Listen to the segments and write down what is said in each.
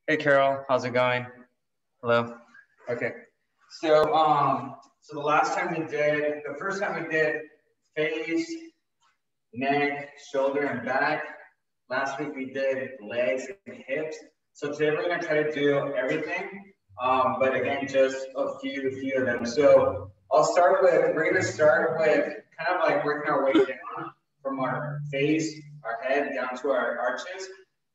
Hey, Carol, how's it going? Hello. Okay. So, so the last time we did, the first time we did face, neck, shoulder, and back. Last week we did legs and hips. So today we're gonna try to do everything, but again, just a few of them. So we're gonna start with kind of like working our way down from our face, our head, down to our arches.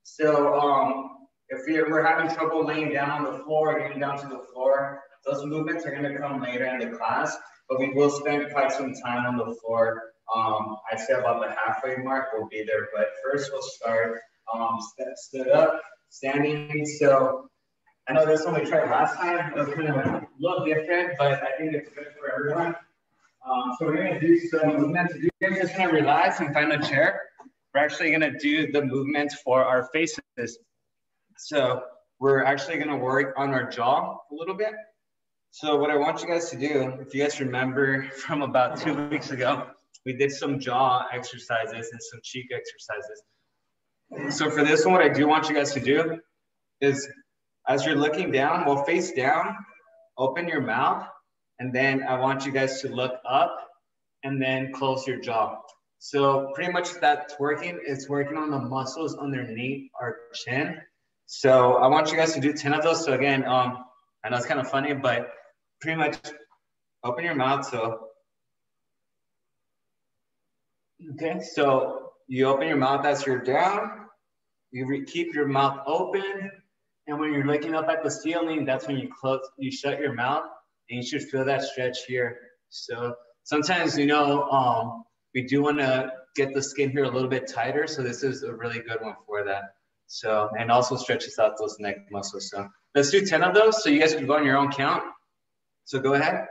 So if we're having trouble laying down on the floor, getting down to the floor, those movements are gonna come later in the class, but we will spend quite some time on the floor. I'd say about the halfway mark we'll be there, but first we'll start stood up, standing. So I know this one we tried last time. It was kind of a little different, but I think it's good for everyone. So we're gonna do some movements. You guys just gonna relax and find a chair. We're actually gonna do the movements for our faces. So we're actually gonna work on our jaw a little bit. So what I want you guys to do, if you guys remember from about 2 weeks ago, we did some jaw exercises and some cheek exercises. So for this one, what I do want you guys to do is as you're looking down, we'll face down, open your mouth, and then I want you guys to look up and then close your jaw. So pretty much that's working. It's working on the muscles underneath our chin. So I want you guys to do 10 of those. So again, I know it's kind of funny, but pretty much open your mouth. So okay, so you open your mouth as you're down. You keep your mouth open. And when you're looking up at the ceiling, that's when you shut your mouth, and you should feel that stretch here. So sometimes, you know, we do want to get the skin here a little bit tighter. So this is a really good one for that. So, and also stretches out those neck muscles. So let's do 10 of those. So you guys can go on your own count. So go ahead.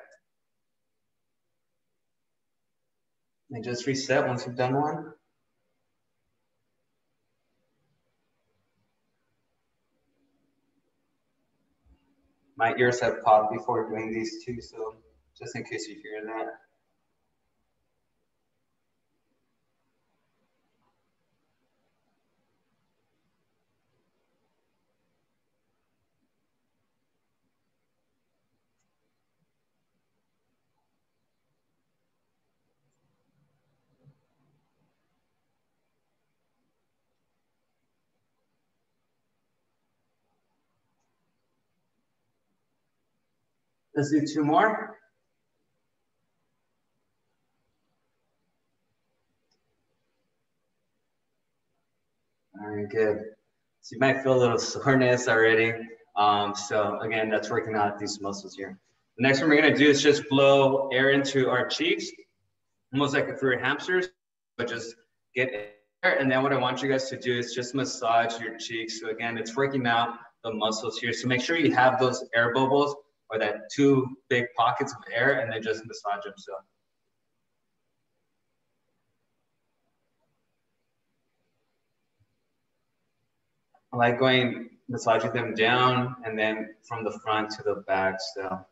And just reset once you've done one. My ears have popped before doing these too, so just in case you hear that. Let's do 2 more. All right, good. So you might feel a little soreness already. So again, that's working out these muscles here. The next one we're gonna do is just blow air into our cheeks, almost like if we were hamsters, but just get air. And then what I want you guys to do is just massage your cheeks. So again, it's working out the muscles here. So make sure you have those air bubbles or that 2 big pockets of air, and then just massage them. So. I like massaging them down and then from the front to the back. So.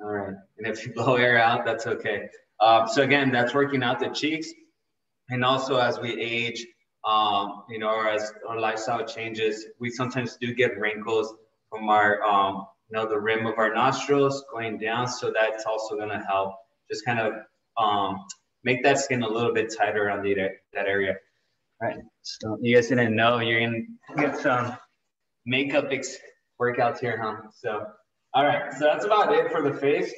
All right, and if you blow air out, that's okay. So again, that's working out the cheeks. And also as we age, you know, or as our lifestyle changes, we sometimes do get wrinkles from our, you know, the rim of our nostrils going down. So that's also gonna help just kind of make that skin a little bit tighter around that area. All right, so you guys didn't know you're gonna get some makeup workouts here, huh? So, all right, so that's about it for the face.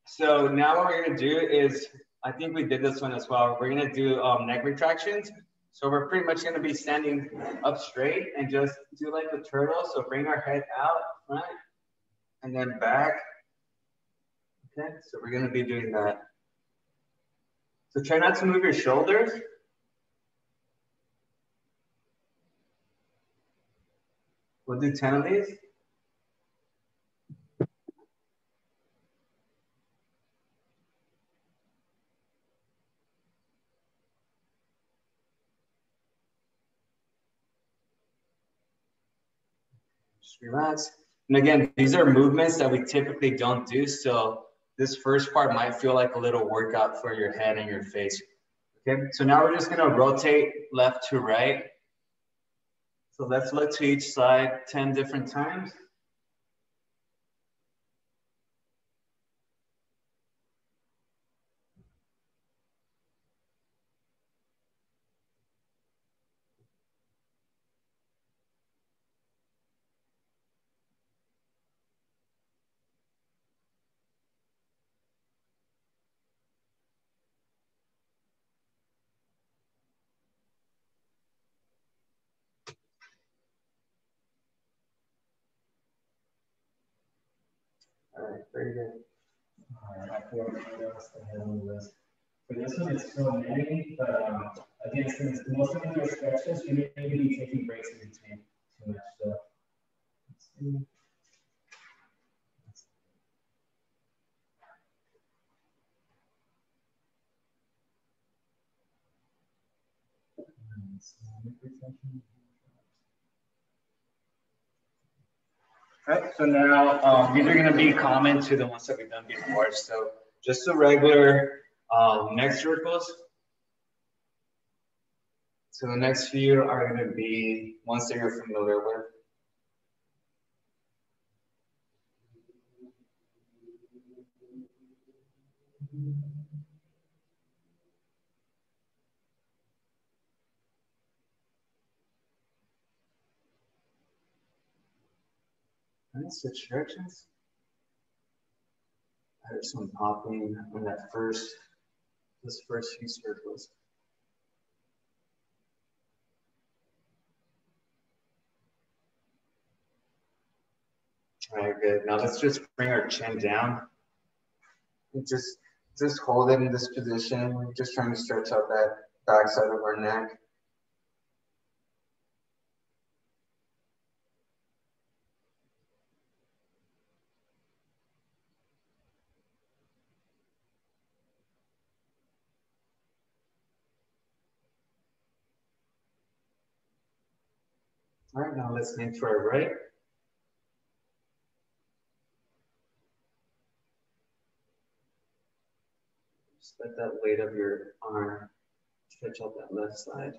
So now what we're gonna do is, I think we did this one as well. We're gonna do neck retractions. So we're pretty much gonna be standing up straight and just do like the turtle. So bring our head out front and then back. Okay, so we're gonna be doing that. So try not to move your shoulders. We'll do 10 of these. Just relax. And again, these are movements that we typically don't do. So this first part might feel like a little workout for your head and your face. Okay, so now we're just gonna rotate left to right. So let's look to each side 10 different times. All right, very good. All right, I feel like else to handle this. For this one, it's so many, but again, since most of them are stretches, you may be taking breaks in between too much stuff. Let's see. All right, so now these are going to be common to the ones that we've done before. So just the regular neck circles. So the next few are going to be ones that you're familiar with. Let's switch directions. There's some popping on that this first few circles. All right, good. Now let's just bring our chin down. And just hold it in this position. We're just trying to stretch out that back side of our neck. All right, now let's lean to our right. Just let that weight of your arm stretch out that left side.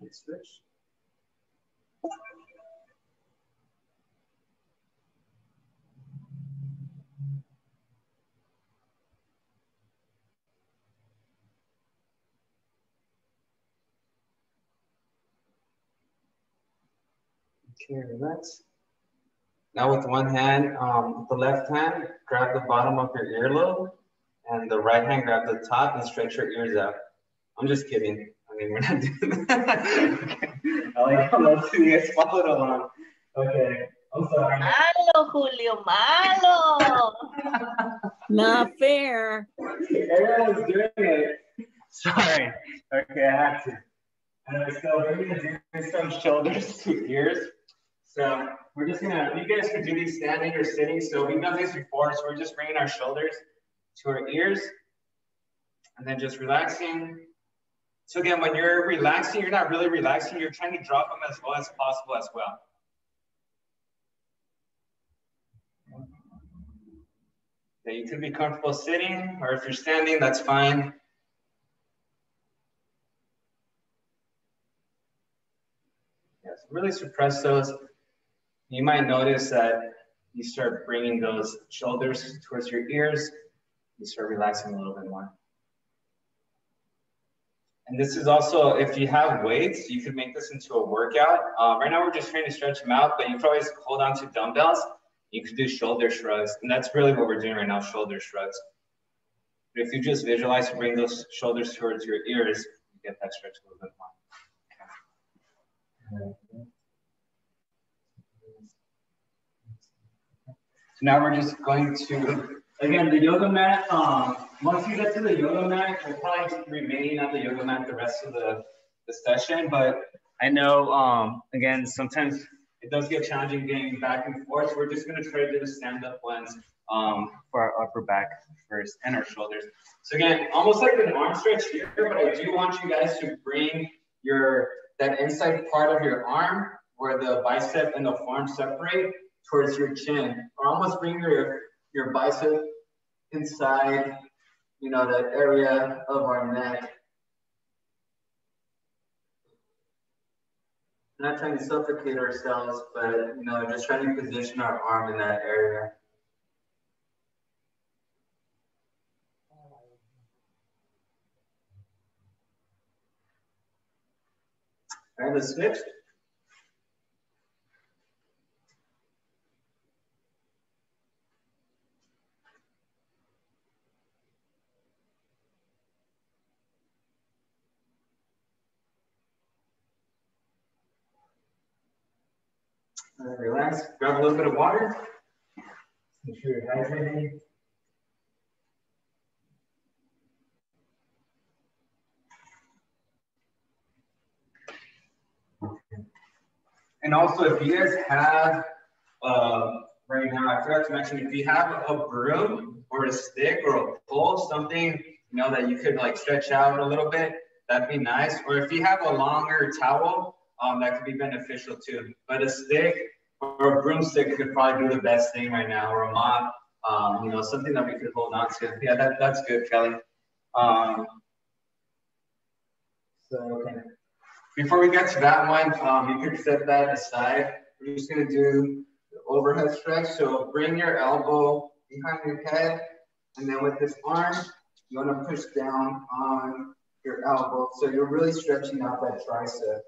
Nice switch. Okay, relax. Now with one hand, the left hand, grab the bottom of your earlobe, and the right hand, grab the top and stretch your ears out. I'm just kidding. I mean, we're not doing that. Okay. I like how most of you guys followed along. Okay, I'm sorry. Malo, Julio, malo. Not fair. Everyone's doing it. Sorry. Okay, I have to. So we're gonna do some shoulders to ears. So we're just gonna, you guys can do these standing or sitting. So we've done this before. So we're just bringing our shoulders to our ears and then just relaxing. So again, when you're relaxing, you're not really relaxing. You're trying to drop them as low as possible as well. Okay, you could be comfortable sitting, or if you're standing, that's fine. Yes, really suppress those. You might notice that you start bringing those shoulders towards your ears. You start relaxing a little bit more. And this is also, if you have weights, you could make this into a workout. Right now, we're just trying to stretch them out, but you can always hold on to dumbbells. You could do shoulder shrugs. And that's really what we're doing right now, shoulder shrugs. But if you just visualize to bring those shoulders towards your ears, you get that stretch a little bit more. Okay. So now we're just going to, again, the yoga mat. Once you get to the yoga mat, we'll probably remain on the yoga mat the rest of the session. But I know, again, sometimes it does get challenging getting back and forth. So we're just gonna try to do the stand-up ones for our upper back first and our shoulders. So again, almost like an arm stretch here, but I do want you guys to bring that inside part of your arm where the bicep and the forearm separate towards your chin, or almost bring your bicep inside, you know, that area of our neck. Not trying to suffocate ourselves, but, you know, just trying to position our arm in that area. All right, let's switch. Relax, grab a little bit of water. Make sure you're hydrated. And also, if you guys have, right now, I forgot to mention, if you have a broom or a stick or a pole, something, you know, that you could like stretch out a little bit, that'd be nice. Or if you have a longer towel, that could be beneficial too. But a stick or a broomstick could probably do the best thing right now, or a mop, you know, something that we could hold on to. Yeah, that's good, Kelly. Okay. Before we get to that one, you could set that aside. We're just gonna do the overhead stretch. So bring your elbow behind your head, and then with this arm, you wanna push down on your elbow. So you're really stretching out that tricep.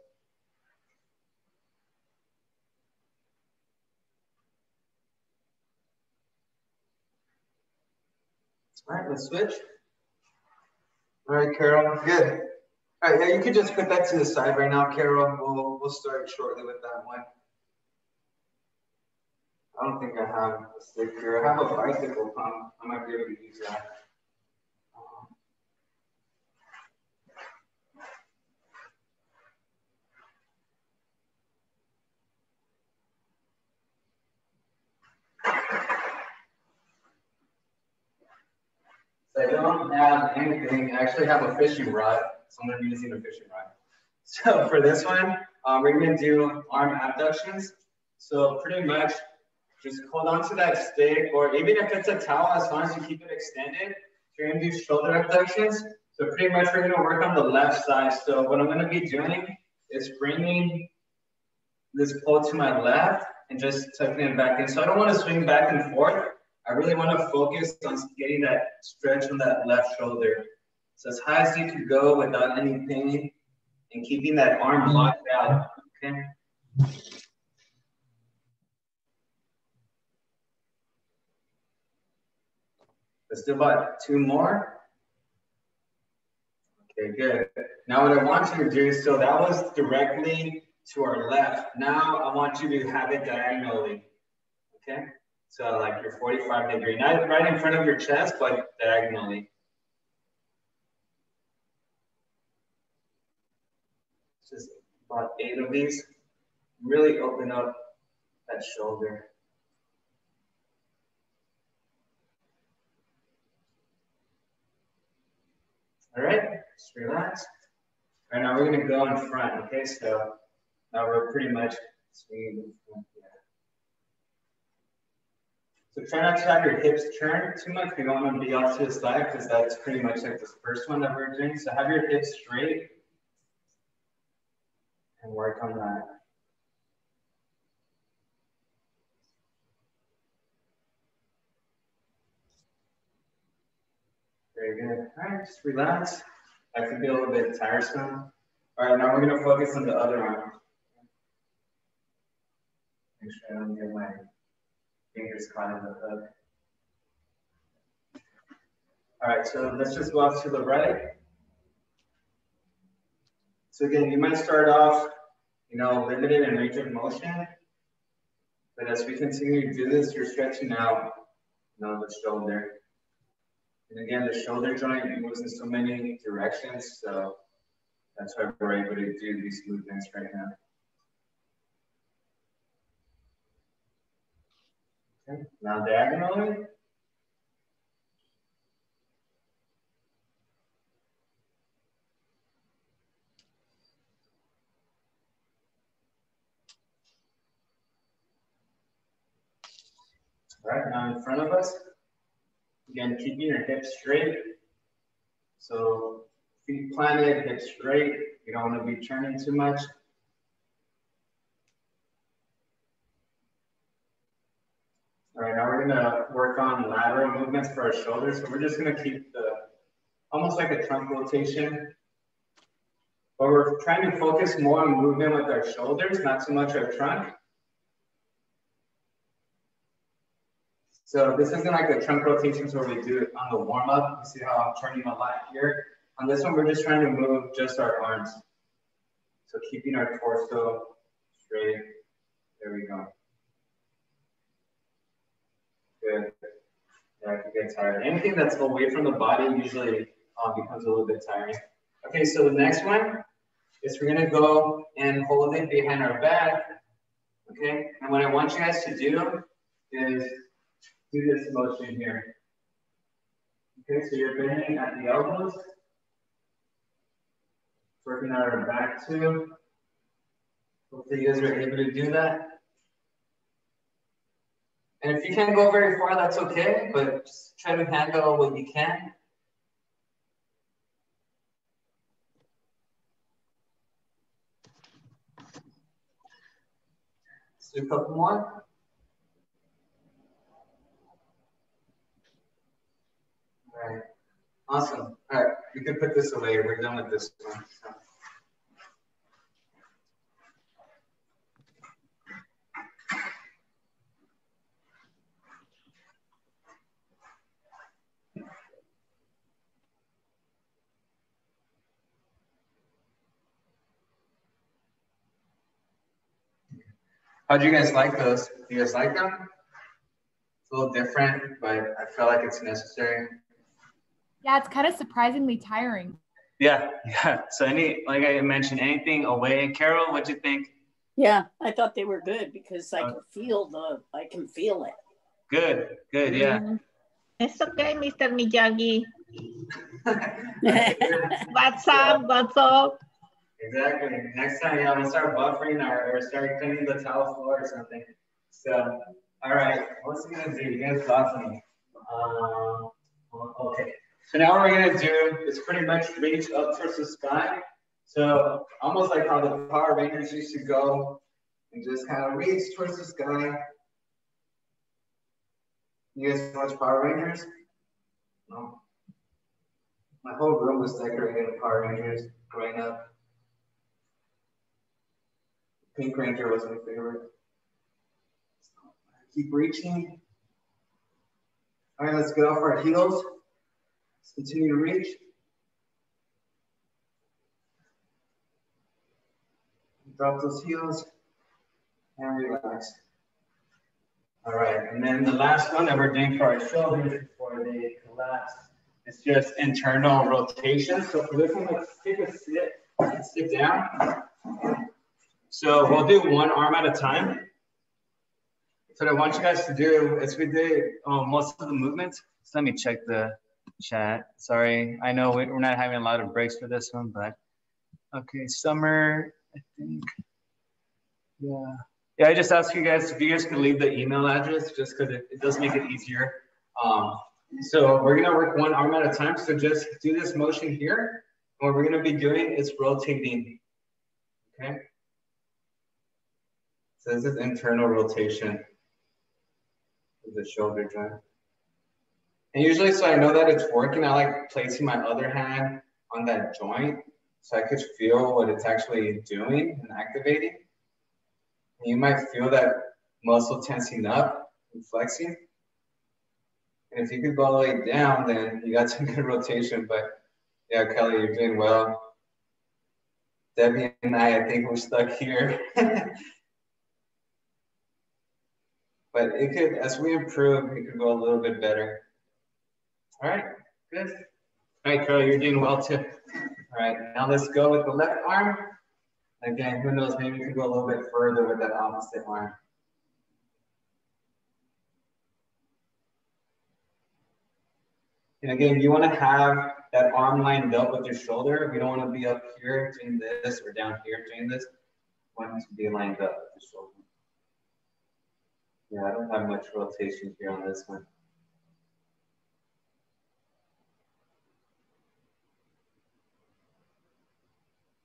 All right, let's switch. All right, Carol, good. All right, yeah, you could just put that to the side right now, Carol. We'll start shortly with that one. I don't think I have a stick here. I have a bicycle pump. I might be able to use that. So I don't have anything. I actually have a fishing rod, so I'm going to be using a fishing rod. So for this one, we're going to do arm abductions. So pretty much just hold on to that stick, or even if it's a towel, as long as you keep it extended, you're going to do shoulder abductions. So pretty much we're going to work on the left side. So what I'm going to be doing is bringing this pole to my left and just tucking it back in. So I don't want to swing back and forth. I really want to focus on getting that stretch on that left shoulder. So as high as you can go without any pain and keeping that arm locked out, okay? Let's do about 2 more. Okay, good. Now what I want you to do, so that was directly to our left. Now I want you to have it diagonally, okay? So like your 45-degree, not right in front of your chest, but diagonally. Just about 8 of these. Really open up that shoulder. All right, just relax. All right, now we're gonna go in front, okay? So now we're pretty much swinging in front here. So try not to have your hips turn too much. We don't want to be off to the side because that's pretty much like this first one that we're doing. So have your hips straight and work on that. Very good. All right, just relax. That could be a little bit tiresome. All right, now we're going to focus on the other arm. Make sure I don't get my fingers caught in the hook. All right, so let's just go off to the right. So again, you might start off, you know, limited in range of motion, but as we continue to do this, you're stretching out, you know, the shoulder. And again, the shoulder joint moves in so many directions, so that's why we're able to do these movements right now. Okay. Now diagonally. All right, now in front of us. Again, keeping your hips straight. So feet planted, hips straight. You don't want to be turning too much. All right, now we're gonna work on lateral movements for our shoulders. So we're just gonna keep the, almost like a trunk rotation. But we're trying to focus more on movement with our shoulders, not so much our trunk. So this isn't like the trunk rotations where we do it on the warm up. You see how I'm turning a lot here. On this one, we're just trying to move just our arms. So keeping our torso straight. There we go. Good. Yeah, I can get tired. Anything that's away from the body usually becomes a little bit tiring. Okay, so the next one is we're gonna go and hold it behind our back. Okay, and what I want you guys to do is do this motion here. Okay, so you're bending at the elbows, working out our back too. Hopefully you guys are able to do that. And if you can't go very far, that's okay, but just try to handle what you can. Let's do a couple more. All right, awesome. All right, you can put this away. We're done with this one. So. How do you guys like those? Do you guys like them? It's a little different, but I feel like it's necessary. Yeah, it's kind of surprisingly tiring. Yeah. So like I mentioned, anything away. Carol, what'd you think? Yeah, I thought they were good because I can feel it. Good, yeah. It's okay, Mr. Miyagi. What's up? Exactly. Next time, yeah, we'll start buffering or start cleaning the towel floor or something. So, all right, what's he gonna do? You guys got me. Okay. So now what we're gonna do is pretty much reach up towards the sky. So almost like how the Power Rangers used to go and just kind of reach towards the sky. You guys watch Power Rangers? No. My whole room was decorated with Power Rangers growing up. Pink Ranger was my favorite. Keep reaching. All right, let's get off our heels. Let's continue to reach. Drop those heels and relax. All right, and then the last one that we're doing for our shoulders before they collapse is just internal rotation. So for this one, let's take a sit down. So we'll do one arm at a time. So what I want you guys to do is we did most of the movements. So let me check the chat. Sorry, I know we're not having a lot of breaks for this one, but okay, Summer, I think, yeah. Yeah, I just asked you guys if you guys could leave the email address just because it does make it easier. So we're gonna work one arm at a time. So just do this motion here. What we're gonna be doing is rotating, okay? So this is internal rotation of the shoulder joint. And usually, so I know that it's working, I like placing my other hand on that joint so I could feel what it's actually doing and activating. And you might feel that muscle tensing up and flexing. And if you could go all the way down, then you got some good rotation. But yeah, Kelly, you're doing well. Debbie and I think we're stuck here. But it could, as we improve, it could go a little bit better. All right, good. All right, Carol, you're doing well too. All right, now let's go with the left arm. Again, who knows, maybe we can go a little bit further with that opposite arm. And again, you want to have that arm lined up with your shoulder. We don't want to be up here doing this or down here doing this. We want to be lined up with the shoulder. Yeah, I don't have much rotation here on this one.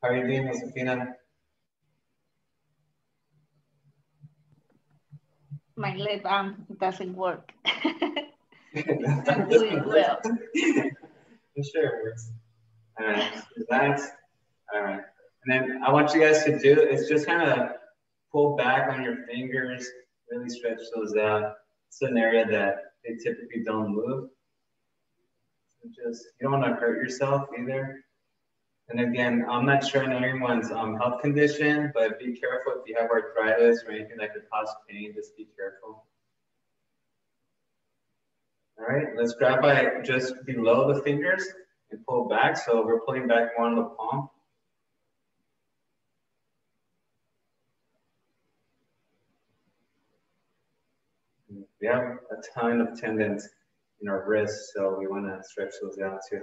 How are you doing, Josefina? My left arm doesn't work. I'm doing well. I'm sure it works. All right, so that's all right. And then I want you guys to do is just kind of pull back on your fingers, really stretch those out. It's an area that they typically don't move. So just you don't want to hurt yourself either. And again, I'm not sure on anyone's health condition, but be careful if you have arthritis or anything that could cause pain, just be careful. All right, let's grab by just below the fingers and pull back. So we're pulling back more on the palm. We have a ton of tendons in our wrists, so we want to stretch those out too.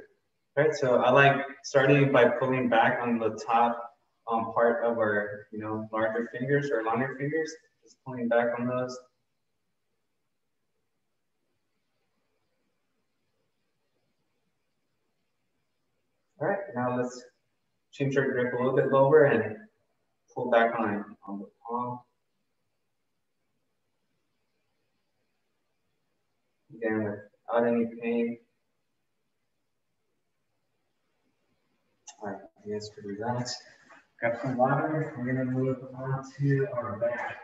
All right, so I like starting by pulling back on the top part of our, larger fingers or longer fingers, just pulling back on those. All right, now let's change our grip a little bit lower and pull back on the palm. Again, without any pain. All right, you guys can relax. Grab some water. We're gonna move on to our back.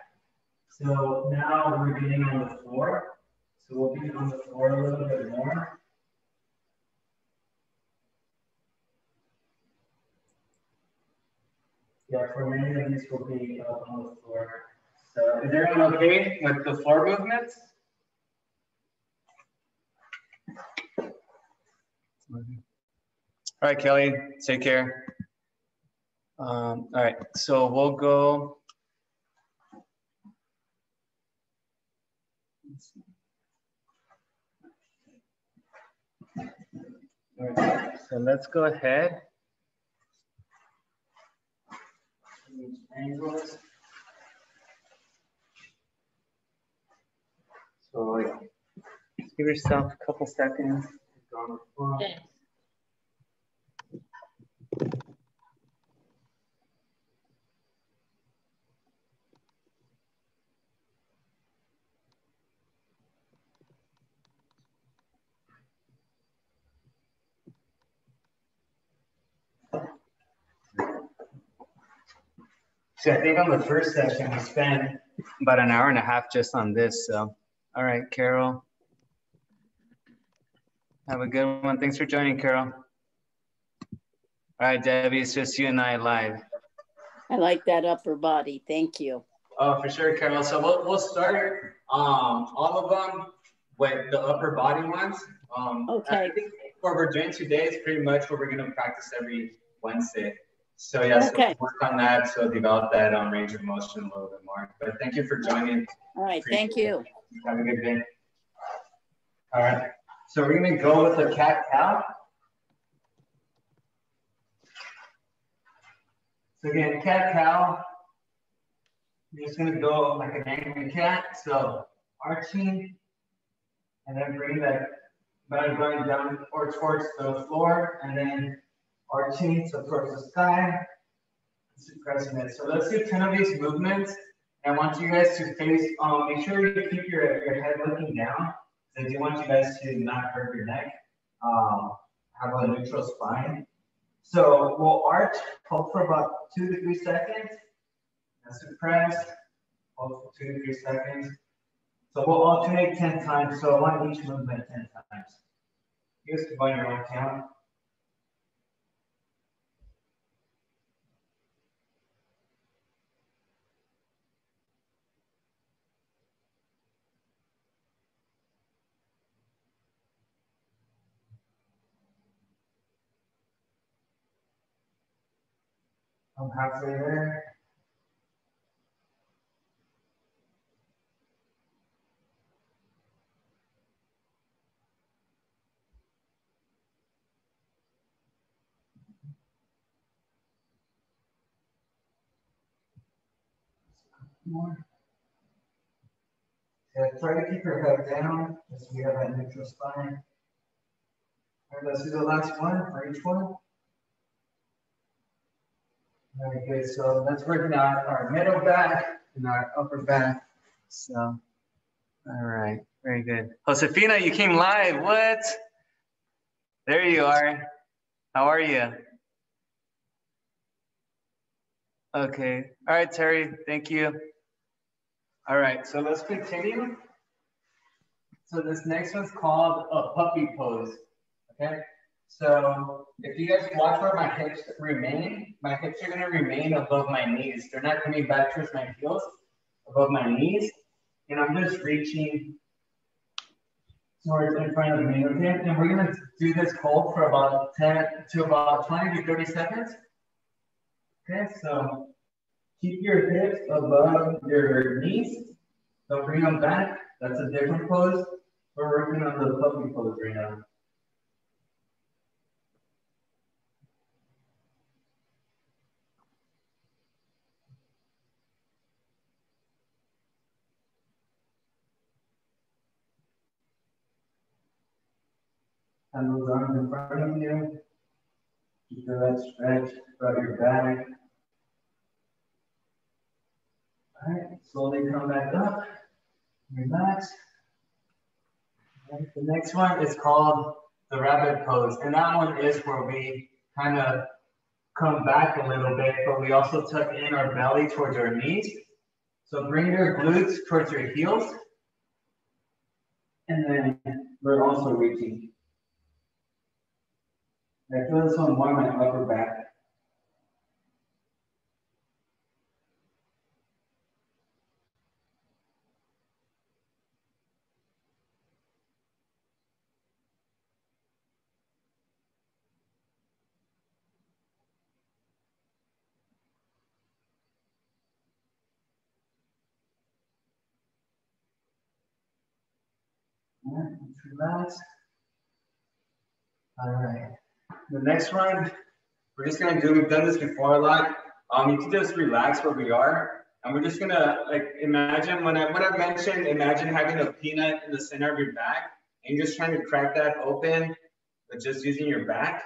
So now we're getting on the floor. So we'll be on the floor a little bit more. Yeah, for many of these will be up on the floor. So is everyone okay with the floor movements? All right, Kelly, take care. All right, so we'll go. All right, so let's go ahead. Angles. So just give yourself a couple seconds. Okay. So I think on the first session, we spent about an hour and a half just on this. So, all right, Carol. Have a good one. Thanks for joining, Carol. All right, Debbie, it's just you and I live. I like that upper body. Thank you. Oh, for sure, Carol. So we'll start all of them with the upper body ones. Okay. I think what we're doing today is pretty much what we're going to practice every Wednesday. So yeah, okay. So we'll work on that. So develop that range of motion a little bit more. But thank you for joining. All right, thank you. Have a good day. All right, so we're going to go with the cat-cow. So again, cat-cow. You're just going to go like an angry cat. So arching, and then bring that body going down or towards the floor, and then arching, so towards the sky, suppressing it. So let's do 10 of these movements. And I want you guys to face, make sure you keep your head looking down. I do want you guys to not hurt your neck. Have a neutral spine. So we'll arch, hold for about 2 to 3 seconds. And suppress, hold for 2 to 3 seconds. So we'll alternate 10 times. So I want each movement 10 times. You guys can go on your own count. I'm halfway there. More. Yeah, try to keep your head down as we have that neutral spine. All right, let's do the last one for each one. Very good. So let's work on our middle back and our upper back. So, all right, very good. Josefina, you came live. What? There you are. How are you? Okay. All right, Terry. Thank you. All right. So let's continue. So this next one's called a puppy pose. Okay. So if you guys watch where my hips remain, my hips are going to remain above my knees. They're not coming back towards my heels, above my knees. And I'm just reaching towards in front of me. Okay. And we're going to do this hold for about 10 to about 20 to 30 seconds. Okay. So keep your hips above your knees. Don't bring them back. That's a different pose. We're working on the puppy pose right now. And those arms in front of you. Keep your legs stretched, rub your back. All right, slowly come back up. Relax. Right, the next one is called the rabbit pose. And that one is where we kind of come back a little bit, but we also tuck in our belly towards our knees. So bring your glutes towards your heels. And then we're also reaching. I feel this one more in my upper back. All right, let's relax. All right. The next one, we're just gonna do, we've done this before a lot. You can just relax where we are. And we're just gonna like imagine what I've mentioned, imagine having a peanut in the center of your back and you're just trying to crack that open, but just using your back.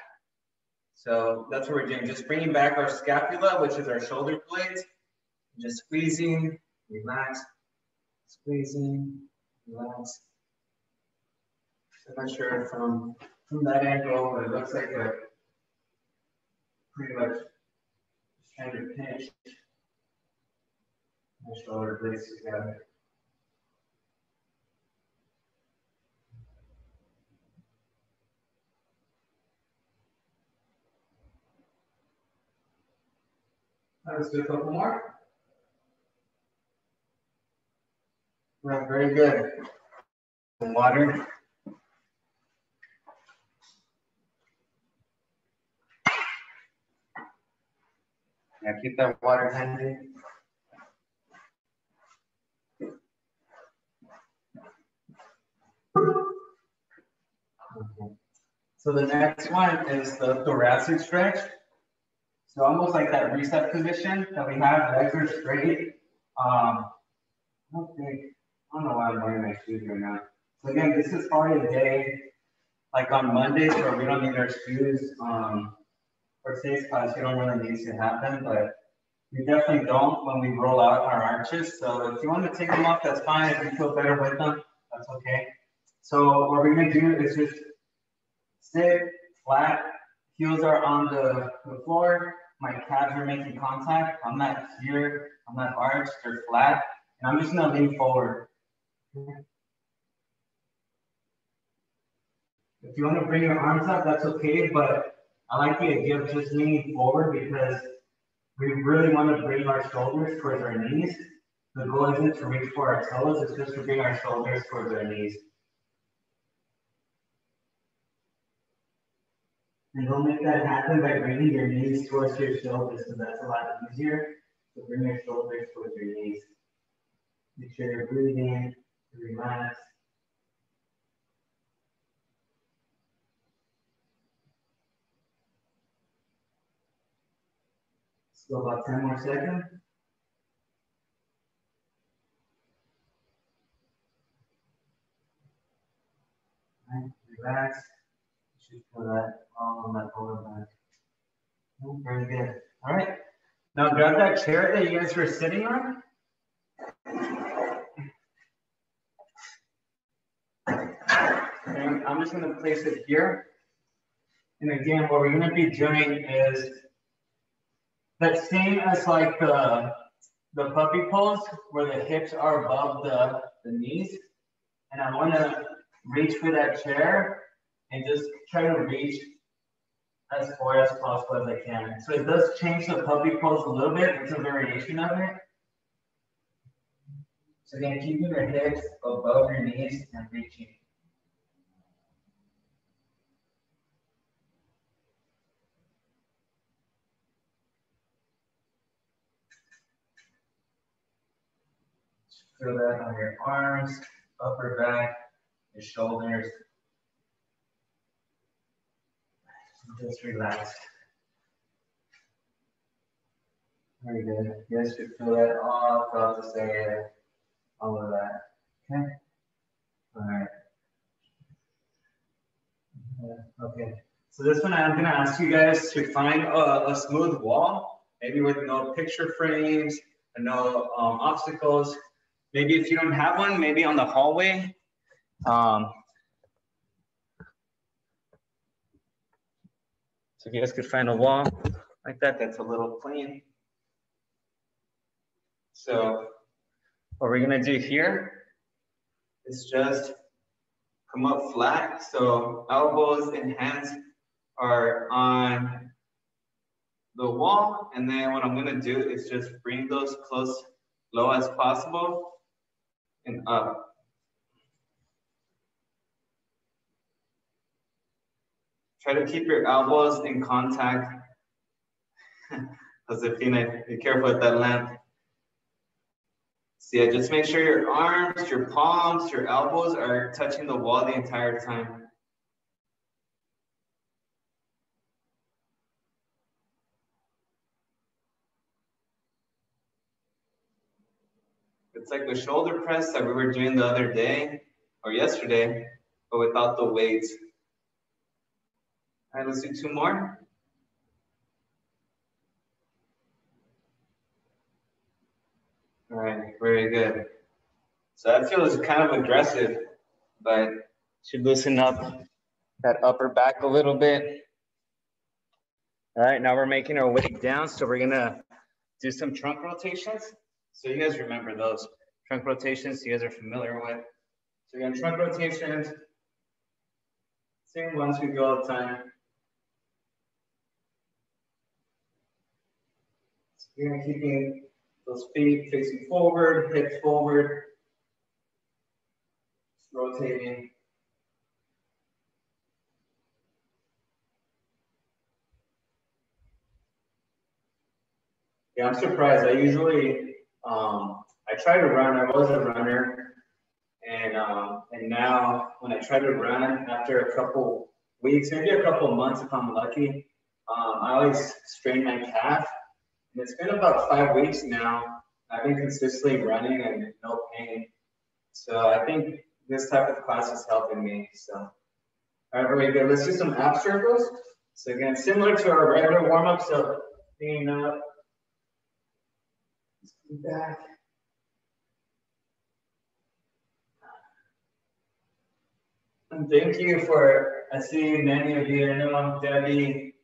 So that's what we're doing. Just bringing back our scapula, which is our shoulder blades. Just squeezing, relax, squeezing, relax. I'm not sure from that angle, but it looks like a pretty much just trying to pinch my shoulder blades together. Let's do a couple more. Right, very good. Some water. Yeah, keep that water handy. Okay. So the next one is the thoracic stretch. So almost like that reset position that we have, legs are straight. I don't know why I'm wearing my shoes right now. So again, this is probably a day like on Mondays where we don't need our shoes. For today's class, you don't really need to have them, but we definitely don't when we roll out our arches. So if you want to take them off, that's fine. If you feel better with them, that's okay. So what we're gonna do is just sit flat, heels are on the floor, my calves are making contact. I'm not here, I'm not arched, they're flat, and I'm just gonna lean forward. If you want to bring your arms up, that's okay, but I like the idea of just leaning forward because we really want to bring our shoulders towards our knees. The goal isn't to reach for our toes, it's just to bring our shoulders towards our knees. And don't make that happen by bringing your knees towards your shoulders, because that's a lot easier. So bring your shoulders towards your knees. Make sure you're breathing, relax. Let's go about 10 more seconds. Relax. You should feel that all on that lower back. Oh, very good. All right. Now grab that chair that you guys were sitting on. And I'm just going to place it here. And again, what we're going to be doing is that same as like the puppy pose where the hips are above the knees. And I want to reach for that chair and just try to reach as far as possible as I can. So it does change the puppy pose a little bit. It's a variation of it. So again, keeping your hips above your knees and reaching. Feel that on your arms, upper back, your shoulders. Just relax. Very good. You guys should feel that all across this area, all of that. Okay. All right. Okay. So this one, I'm going to ask you guys to find a smooth wall, maybe with no picture frames and no obstacles. Maybe if you don't have one, maybe on the hallway. So if you guys could find a wall like that, that's a little clean. So what we're gonna do here is just come up flat. So elbows and hands are on the wall. And then what I'm gonna do is just bring those close, low as possible and up. Try to keep your elbows in contact. Josefina, be careful with that lamp. So yeah, just make sure your arms, your palms, your elbows are touching the wall the entire time. It's like the shoulder press that we were doing the other day or yesterday, but without the weights. All right, let's do two more. All right, very good. So that feels kind of aggressive, but should loosen up that upper back a little bit. All right, now we're making our way down. So we're gonna do some trunk rotations. So you guys remember those trunk rotations you guys are familiar with. So again, trunk rotations, same ones we do all the time. So you're keeping those feet facing forward, hips forward, rotating. Yeah, I'm surprised. I usually, I try to run. I was a runner, and now when I try to run after a couple weeks, maybe a couple months if I'm lucky, I always strain my calf. And it's been about 5 weeks now. I've been consistently running and no pain. So I think this type of class is helping me. So, all right, very good. Let's do some ab circles. So again, similar to our regular warm up. So lean up. Back. And thank you for, I see many of you, I know Debbie,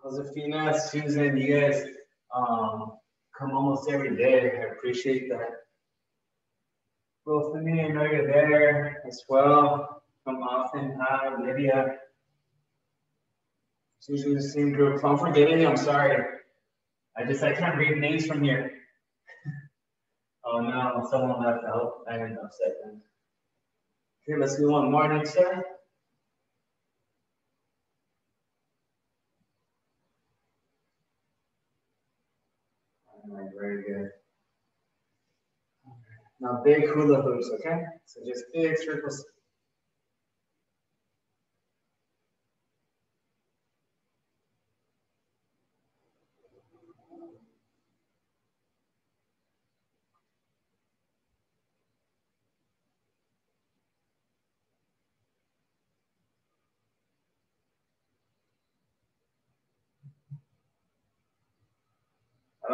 Josefina, Susan, you guys come almost every day. I appreciate that. Both of me, I know you're there as well. Come often. Hi, Lydia. It's usually the same group. If I'm forgetting you, I'm sorry. I can't read names from here. Oh no, someone left out. I am upset then. Okay, let's do one more next time. All right, very good. Now big hula hoops, okay? So just big circles.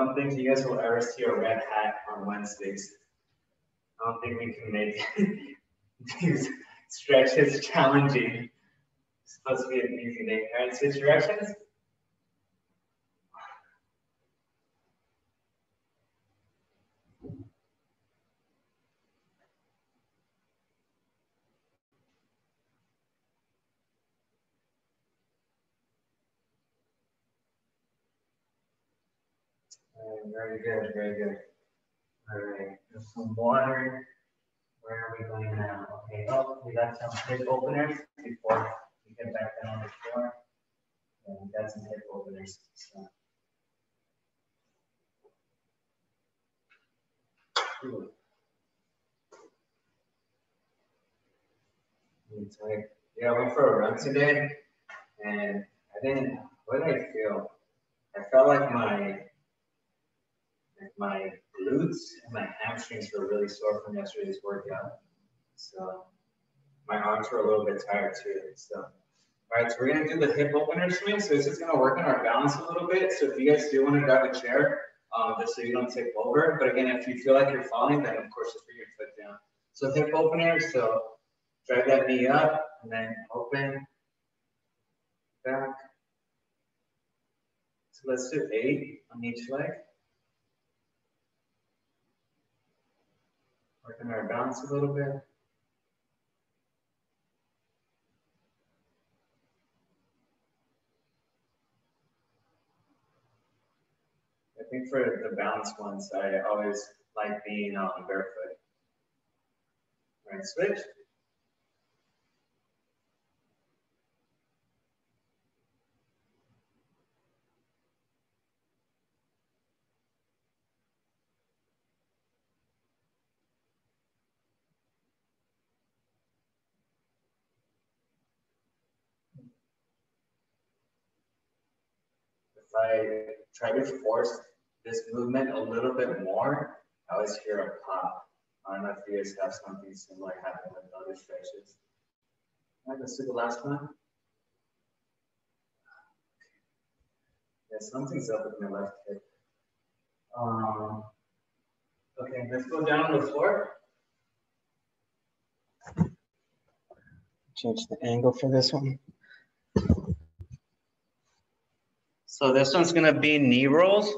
don't think you guys will ever see a red hat on Wednesdays. I don't think we can make these stretches challenging. It's supposed to be an easy day. All right, switch directions. Very good, very good. All right, there's some water. Where are we going now? Okay, oh, we got some hip openers before we get back down on the floor. Yeah, we got some hip openers. So. Ooh. Yeah, I went for a run today, and what did I feel? I felt like my glutes and my hamstrings were really sore from yesterday's workout. So my arms were a little bit tired too. So, all right, so we're gonna do the hip opener swing. So this is gonna work on our balance a little bit. So if you guys do want to grab a chair, just so you don't tip over. But again, if you feel like you're falling, then of course just bring your foot down. So hip opener. So drive that knee up and then open, back. So let's do 8 on each leg. Working our balance a little bit. I think for the balance ones, I always like being barefoot. All right, switch. If I try to force this movement a little bit more, I always hear a pop. I don't know if you guys have something similar happen with other stretches. All right, let's do the last one. Yeah, something's up with my left hip. Okay, let's go down on the floor. Change the angle for this one. So this one's gonna be knee rolls.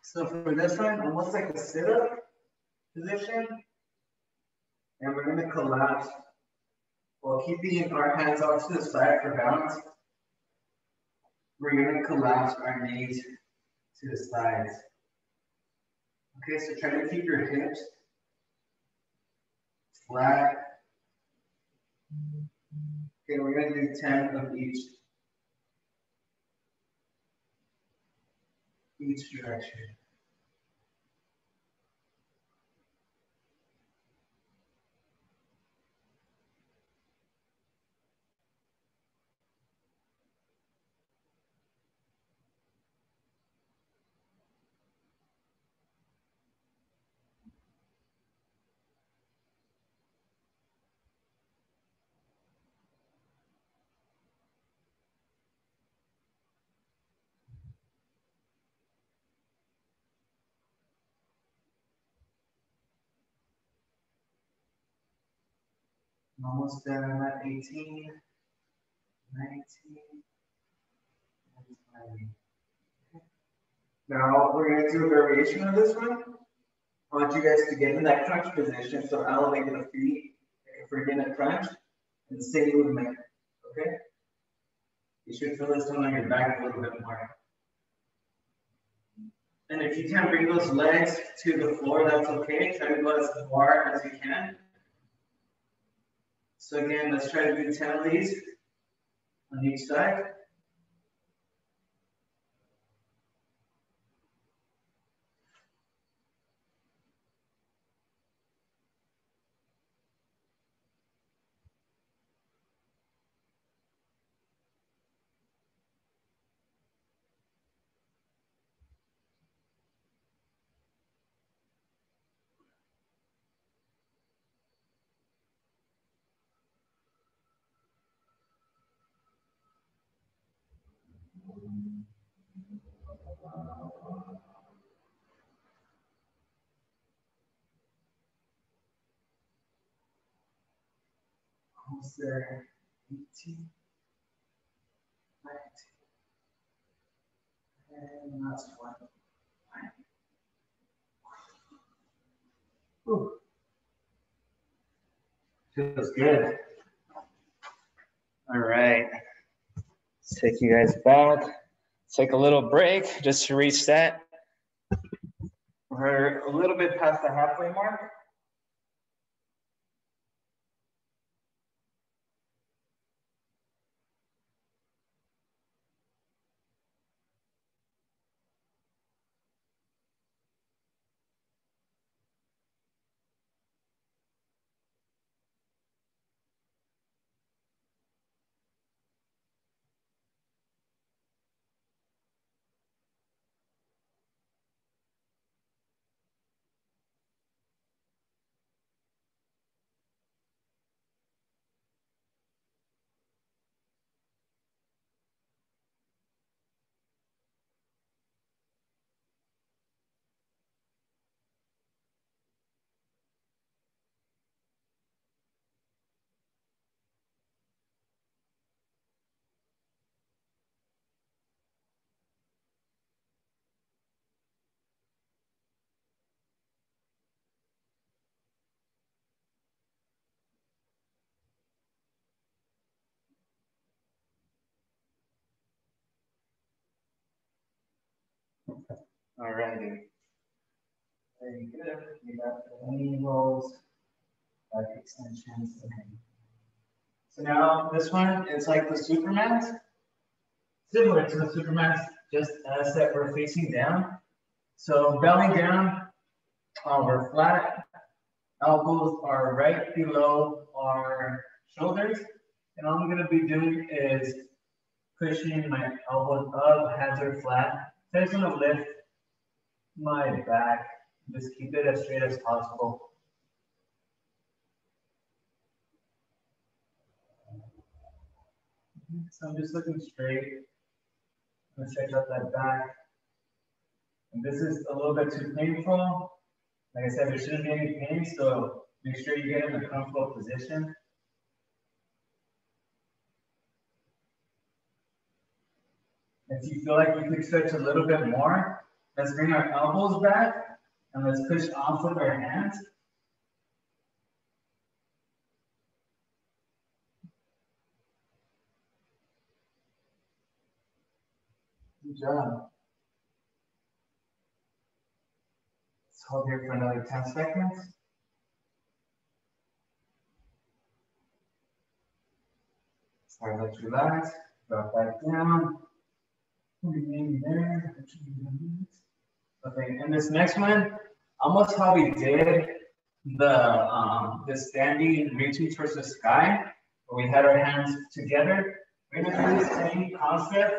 So for this one, almost like a sit-up position. And we're gonna collapse while keeping our hands off to the side for balance. We're gonna collapse our knees to the sides. Okay, so try to keep your hips flat. Okay, we're gonna do 10 of each direction. Almost done. I'm at 18, 19, and 20. Now we're going to do a variation of this one. I want you guys to get in that crunch position. So elevate the feet if we're getting a crunch and the same movement. Okay? You should feel this one on your back a little bit more. And if you can't bring those legs to the floor, that's okay. Try to go as far as you can. So again, let's try to do 10 of these on each side. Almost there. 18. 19. And that's 20. Whew. Feels good. All right. Let's take you guys back. Take a little break just to reset. We're a little bit past the halfway mark. All righty. Very good. You got the knee rolls, back extensions. So now this one is like the Supermans. Similar to the Supermans, just as that we're facing down. So belly down, we're flat. Elbows are right below our shoulders. And all I'm gonna be doing is pushing my elbows up, hands are flat. So I just wanna lift my back, just keep it as straight as possible. So I'm just looking straight. I'm gonna stretch out that back. And this is a little bit too painful. Like I said, there shouldn't be any pain, so make sure you get in a comfortable position. If you feel like you could stretch a little bit more, let's bring our elbows back and let's push off with our hands. Good job. Let's hold here for another 10 seconds. All right, let's relax, drop back down. Remain there. Okay, and this next one, almost how we did the standing reaching towards the sky, where we had our hands together. We're gonna do the same concept,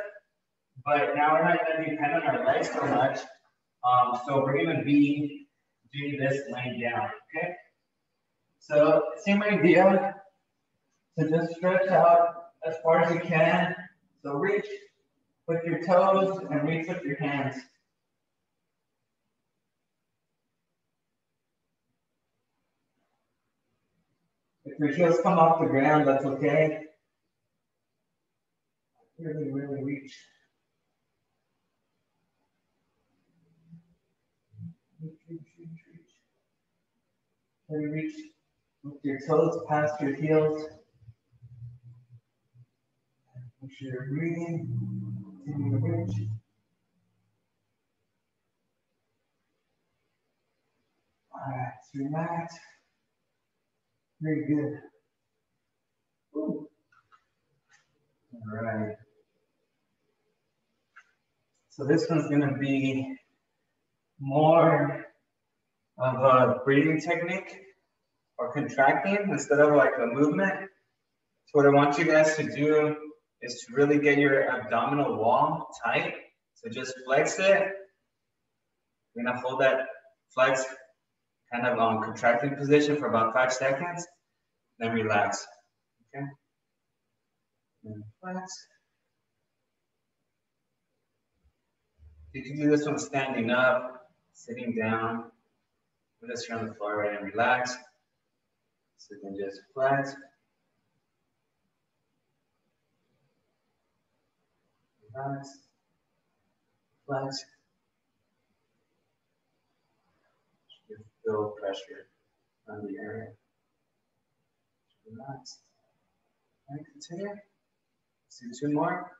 but now we're not gonna depend on our legs so much. So we're gonna be doing this laying down, okay? So same idea. So just stretch out as far as you can. So reach with your toes and reach with your hands. If your heels come off the ground, that's okay. Really, really reach. Reach, reach, reach, reach. Really reach with your toes past your heels. Make sure you're breathing. Continue to reach. All right, so relax. Very good. Ooh. All right. So this one's gonna be more of a breathing technique or contracting instead of like a movement. So what I want you guys to do is to really get your abdominal wall tight. So just flex it. We're gonna hold that flex kind of contracting position for about 5 seconds, then relax, okay? And flex. You can do this one standing up, sitting down. We're just here on the floor, right, and relax. So you can just flex. Relax. Flex. Feel pressure on the area. Relax. And continue. Let's do 2 more.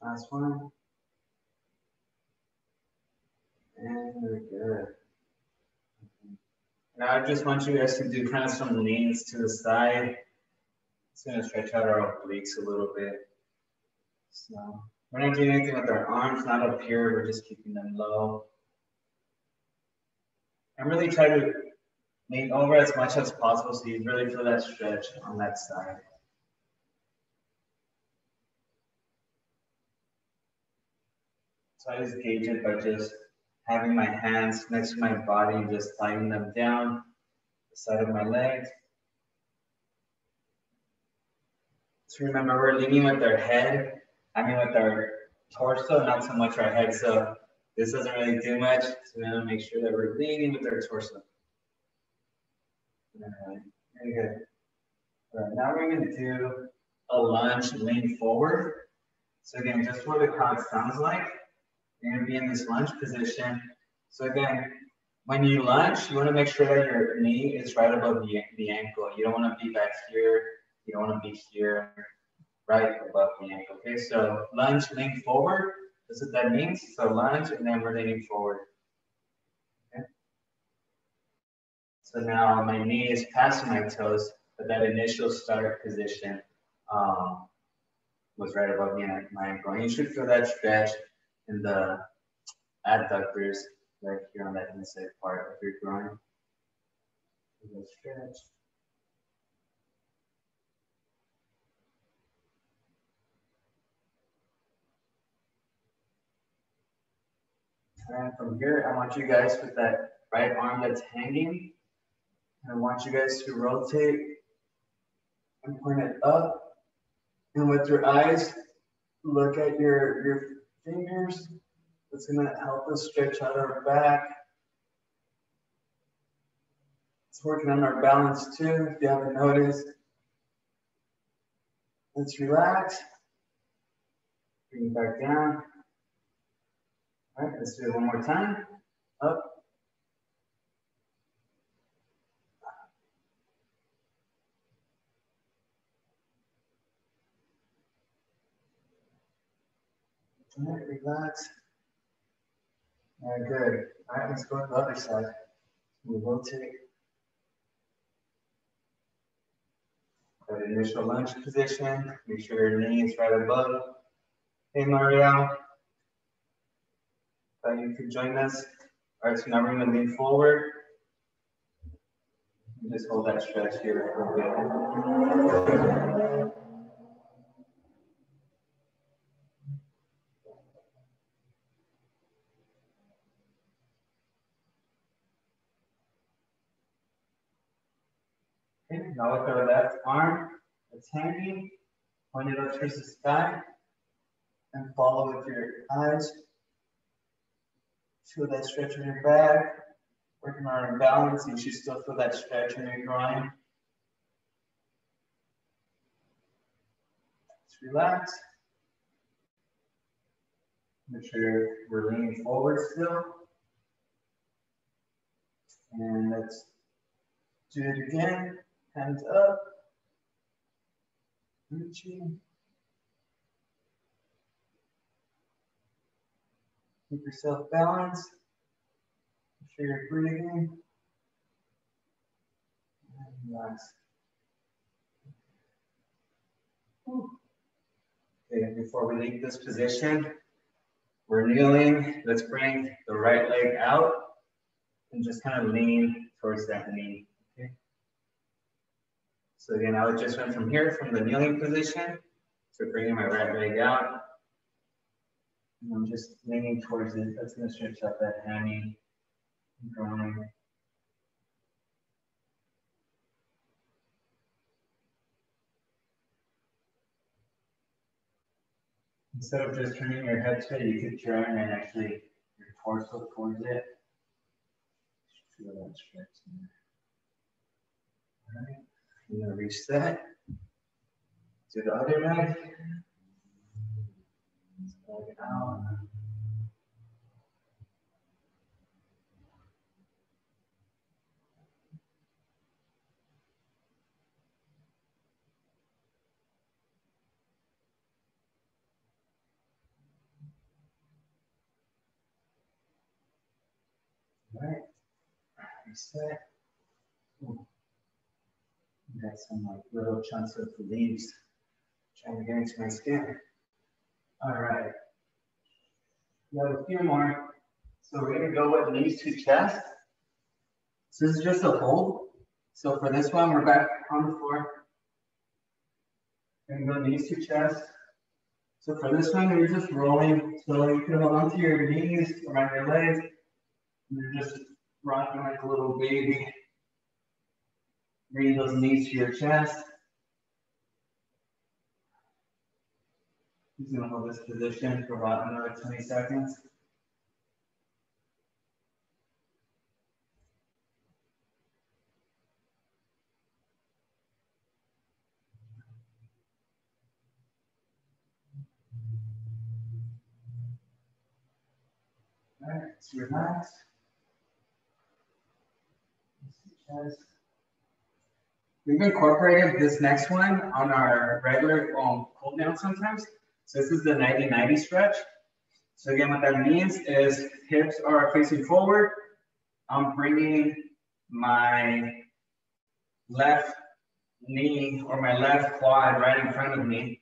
Last one. And we're good. Now I just want you guys to do kind of some leans to the side. It's going to stretch out our obliques a little bit. So we're not doing anything with our arms, not up here. We're just keeping them low. And really try to lean over as much as possible so you really feel that stretch on that side. So I just gauge it by just having my hands next to my body and just sliding them down the side of my legs. So remember, we're leaning with our head, with our torso, not so much our head. So this doesn't really do much. So we want to make sure that we're leaning with our torso. All right, very good. All right, now we're going to do a lunge, lean forward. So again, just what the crowd sounds like. You're going to be in this lunge position. So again, when you lunge, you want to make sure that your knee is right above the ankle. You don't want to be back here. You don't want to be here, right above the ankle. Okay, so lunge, lean forward. That's what that means. So lunge, and then we're leaning forward. Okay. So now my knee is passing my toes, but that initial start position was right above my ankle. And you should feel that stretch in the adductors right here on that inside part of your groin. Stretch. And from here, I want you guys with that right arm that's hanging, and I want you guys to rotate and point it up. And with your eyes, look at your fingers. That's gonna help us stretch out our back. It's working on our balance too, if you haven't noticed. Let's relax. Bring it back down. All right, let's do it one more time. Up. All right, relax. All right, good. All right, let's go to the other side. We'll rotate. That initial lunge position. Make sure your knee is right above. Hey, Marielle. Thought you could join us. All right, so now we're going to lean forward. And just hold that stretch here for a bit. Okay, now with our left arm that's hanging, point it up towards the sky, and follow with your eyes. Feel that stretch in your back. Working on our balance, you should still feel that stretch in your groin. Just relax. Make sure we're leaning forward still. And let's do it again. Hands up. Reaching. Keep yourself balanced. Make sure you're breathing. And relax. Okay, before we leave this position, we're kneeling. Let's bring the right leg out and just kind of lean towards that knee. Okay. So again, I just went from here, from the kneeling position, to bringing my right leg out. And I'm just leaning towards it. That's going to stretch out that hammy groin. Instead of just turning your head to it, you could turn and actually your torso towards it. Feel that stretch in there. All right. And then reset. Do the other leg. Leg it out. All right. Reset. Ooh. Got some like little chunks of leaves trying to get into my skin. All right. We have a few more. So we're gonna go with knees to chest. So this is just a hold. So for this one, we're back on the floor. We're gonna go knees to chest. So for this one, you're just rolling. So you can hold onto your knees around your legs. And you're just rocking like a little baby. Bring those knees to your chest. Just gonna hold this position for about another 20 seconds. All right, let's relax. Chest. We've incorporated this next one on our regular cool down sometimes. So this is the 90-90 stretch. So again, what that means is hips are facing forward. I'm bringing my left knee or my left quad right in front of me.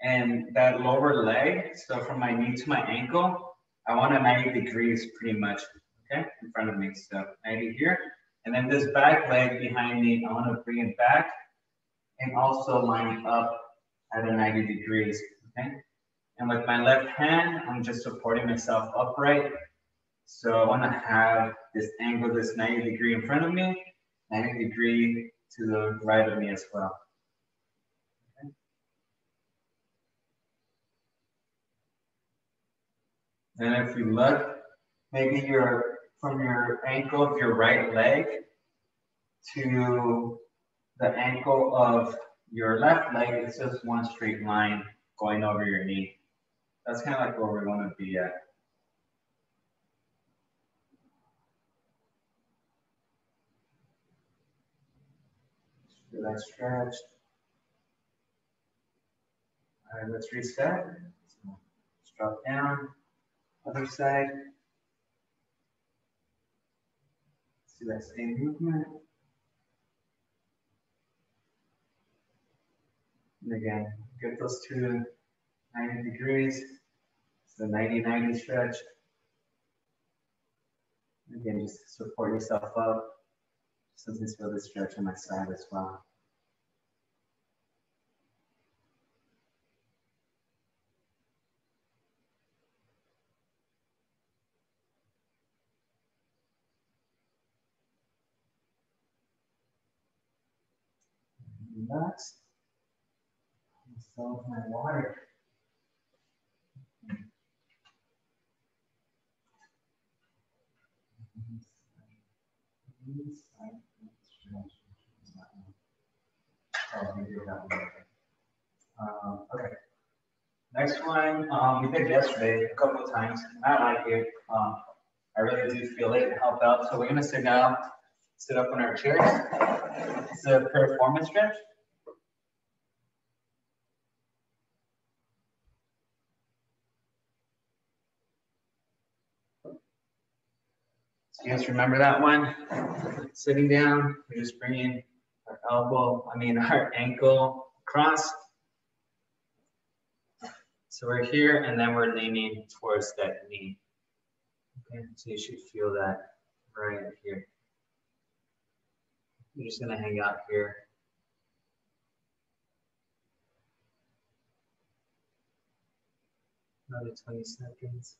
And that lower leg, so from my knee to my ankle, I want a 90 degrees pretty much, okay, in front of me. So 90 here. And then this back leg behind me, I want to bring it back and also line up at a 90 degrees, okay? And with my left hand, I'm just supporting myself upright. So I want to have this angle, this 90 degree in front of me, 90 degree to the right of me as well. Okay. And if you look, maybe you're from your ankle of your right leg to the ankle of your left leg, it's just one straight line going over your knee. That's kind of like where we want to be at. Do that stretch. All right, let's reset. So let's drop down. Other side. See that same movement. And again, get those two 90 degrees. It's the 90-90 stretch. Again, just support yourself up. Sometimes feel this stretch on my side as well. Relax. Fill my water. Okay. Next one, we did yesterday a couple of times. I like it. I really do feel it help out. So we're gonna sit down, sit up on our chairs. It's a performance stretch. So you guys remember that one? Sitting down, we're just bringing our ankle across. So we're here and then we're leaning towards that knee. Okay, so you should feel that right here. You're just gonna hang out here. Another 20 seconds.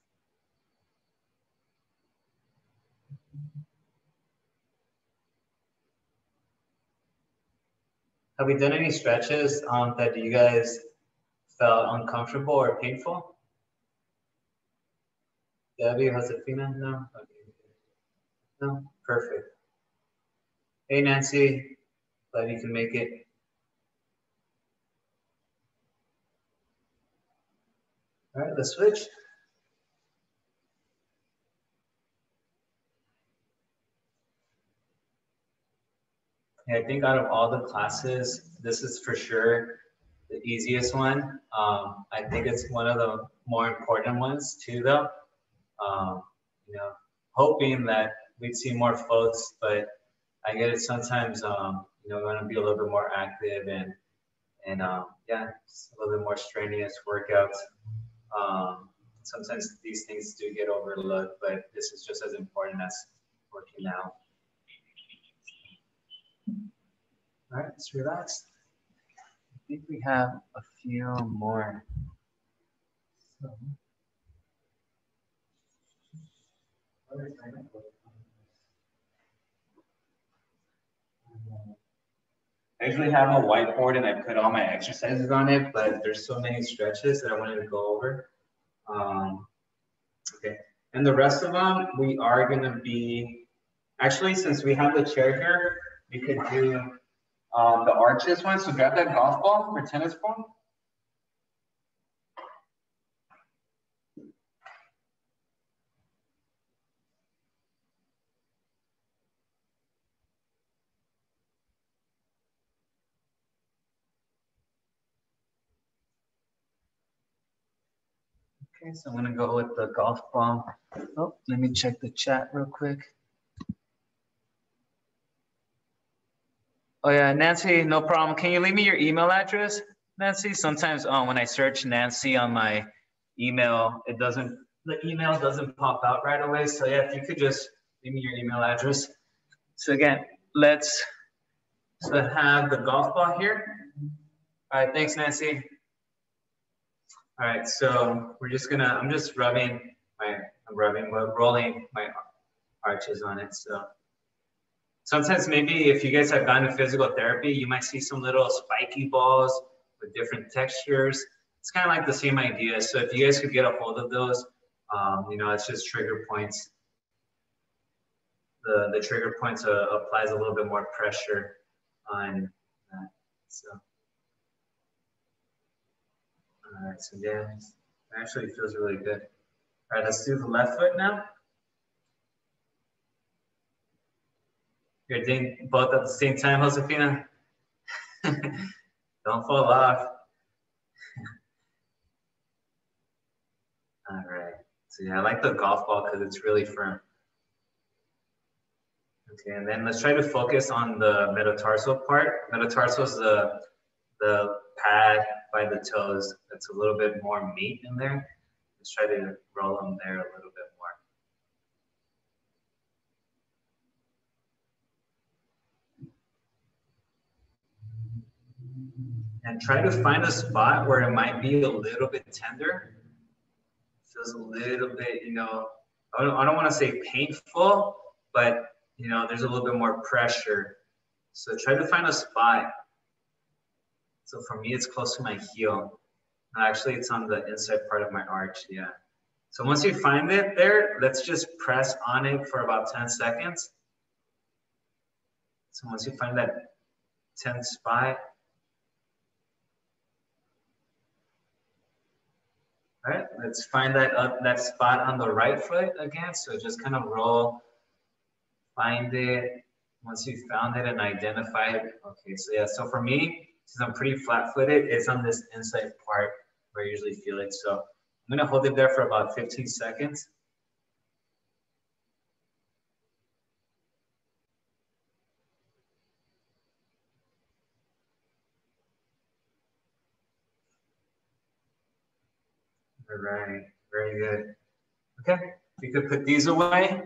Have we done any stretches that you guys felt uncomfortable or painful? Debbie, Josefina? No? Okay. No? Perfect. Hey, Nancy. Glad you can make it. All right, let's switch. Yeah, I think out of all the classes, this is for sure the easiest one. I think it's one of the more important ones too, though. You know, hoping that we'd see more folks, but I get it sometimes. You know, want to be a little bit more active and yeah, just a little bit more strenuous workouts. Sometimes these things do get overlooked, but this is just as important as working out. All right, let's relax. I think we have a few more. So, I usually have a whiteboard and I put all my exercises on it, but there's so many stretches that I wanted to go over. Okay, and the rest of them, we are gonna be, actually, since we have the chair here, we could do the arches one. So grab that golf ball or tennis ball. Okay, so I'm gonna go with the golf ball. Oh, let me check the chat real quick. Oh yeah, Nancy, no problem. Can you leave me your email address, Nancy? Sometimes when I search Nancy on my email, the email doesn't pop out right away. So yeah, if you could just leave me your email address. So again, let's have the golf ball here. All right, thanks, Nancy. All right, so we're just gonna, I'm rolling my arches on it. So sometimes maybe if you guys have gone to physical therapy, you might see some little spiky balls with different textures. It's kind of like the same idea. So if you guys could get a hold of those, you know, it's just trigger points. The trigger points applies a little bit more pressure on that. So, all right, so yeah, it actually feels really good. All right, let's do the left foot now. You're doing both at the same time, Josefina? Don't fall off. All right. So yeah, I like the golf ball because it's really firm. Okay, and then let's try to focus on the metatarsal part. Metatarsal is the pad by the toes. That's a little bit more meat in there. Let's try to roll them there a little bit more. And try to find a spot where it might be a little bit tender. Feels a little bit, you know, I don't want to say painful, but you know, there's a little bit more pressure. So try to find a spot. So for me, it's close to my heel. Actually, it's on the inside part of my arch, yeah. So once you find it there, let's just press on it for about 10 seconds. So once you find that 10th spot, all right, let's find that spot on the right foot again. So just kind of roll, find it. Once you found it and identify it, okay, so yeah, so for me, since I'm pretty flat-footed, it's on this inside part where I usually feel it. So I'm gonna hold it there for about 15 seconds. All right, very good. Okay, you could put these away.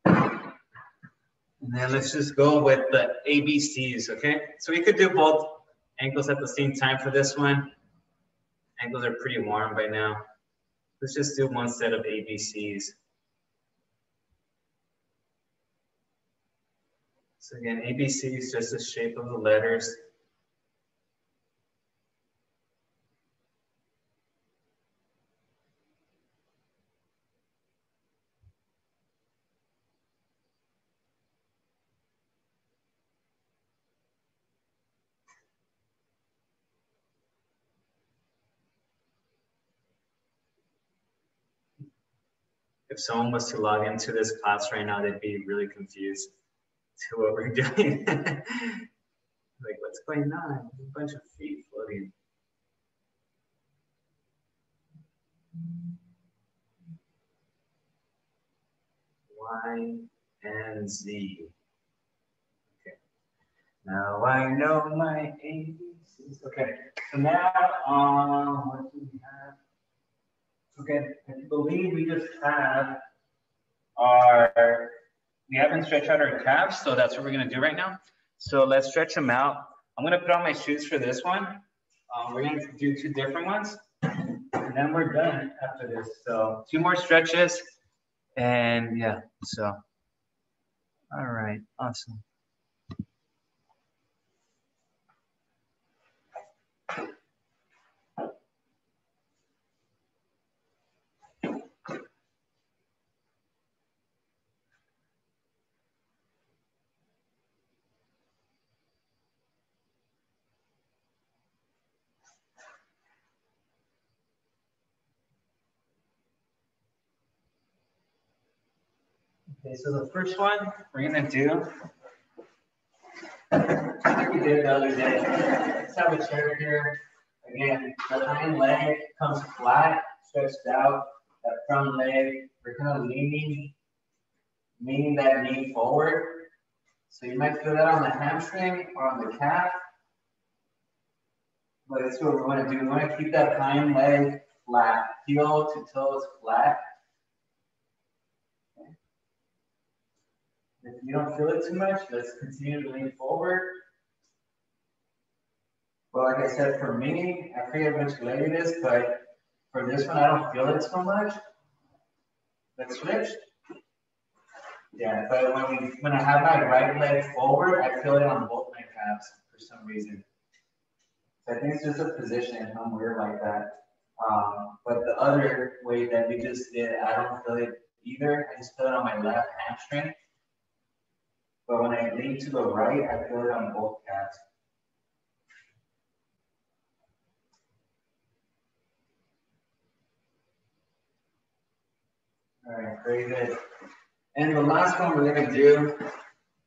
And then let's just go with the ABCs, okay? So we could do both ankles at the same time for this one. Ankles are pretty warm by now. Let's just do one set of ABCs. So again, ABC is just the shape of the letters. if someone was to log into this class right now, they'd be really confused to what we're doing. Like, what's going on? There's a bunch of feet floating. Y and Z. Okay. Now I know my ABCs. Okay. So now, what do we have? Okay. I believe we just have we haven't stretched out our calves, so that's what we're gonna do right now. So let's stretch them out. I'm gonna put on my shoes for this one. We're gonna do 2 different ones, and then we're done after this. So 2 more stretches, and yeah, so. All right, awesome. Okay, so the first one we're gonna do, like we did the other day. Let's have a chair here. Again, the hind leg comes flat, stretched out. That front leg, we're kind of leaning that knee forward. So you might feel that on the hamstring or on the calf. But that's what we want to do. We want to keep that hind leg flat, heel to toes flat. If you don't feel it too much, let's continue to lean forward. Well, like I said, for me, I forget which leg it is, but for this one, I don't feel it so much. Let's switch. Yeah, but when I have my right leg forward, I feel it on both my calves for some reason. So I think it's just a position. I'm weird like that. But the other way that we just did, I don't feel it either. I just feel it on my left hamstring. But when I lean to the right, I feel it on both calves. All right, very good. And the last one we're gonna do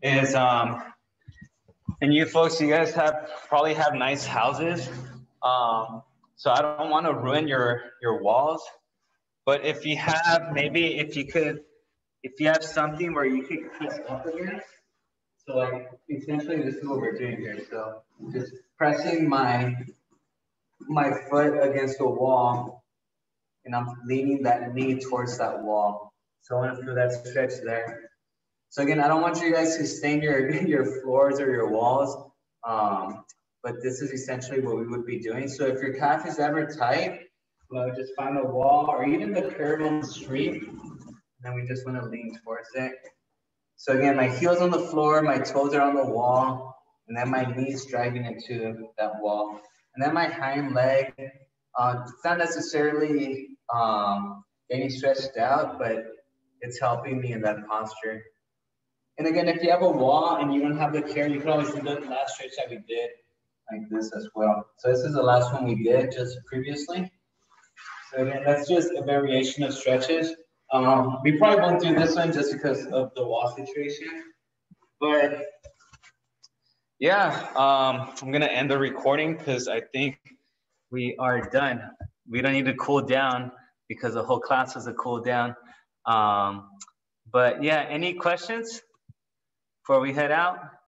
is, and you folks, you guys probably have nice houses. So I don't want to ruin your walls, but if you have, maybe if you have something where you could press up against. So like essentially this is what we're doing here. So just pressing my foot against the wall, and I'm leaning that knee towards that wall. So I want to feel that stretch there. So again, I don't want you guys to stain your floors or your walls, but this is essentially what we would be doing. So if your calf is ever tight, just find a wall or even the curb on the street, and then we just want to lean towards it. So again, my heel's on the floor, my toes are on the wall, and then my knees driving into that wall. And then my hind leg, it's not necessarily getting stretched out, but it's helping me in that posture. And again, if you have a wall and you don't have the care, you can always do the last stretch that we did like this as well. So this is the last one we did just previously. So again, that's just a variation of stretches. We probably won't do this one just because of the wall situation. But yeah, I'm gonna end the recording because I think we are done. We don't need to cool down because the whole class was a cool down. But yeah, any questions before we head out?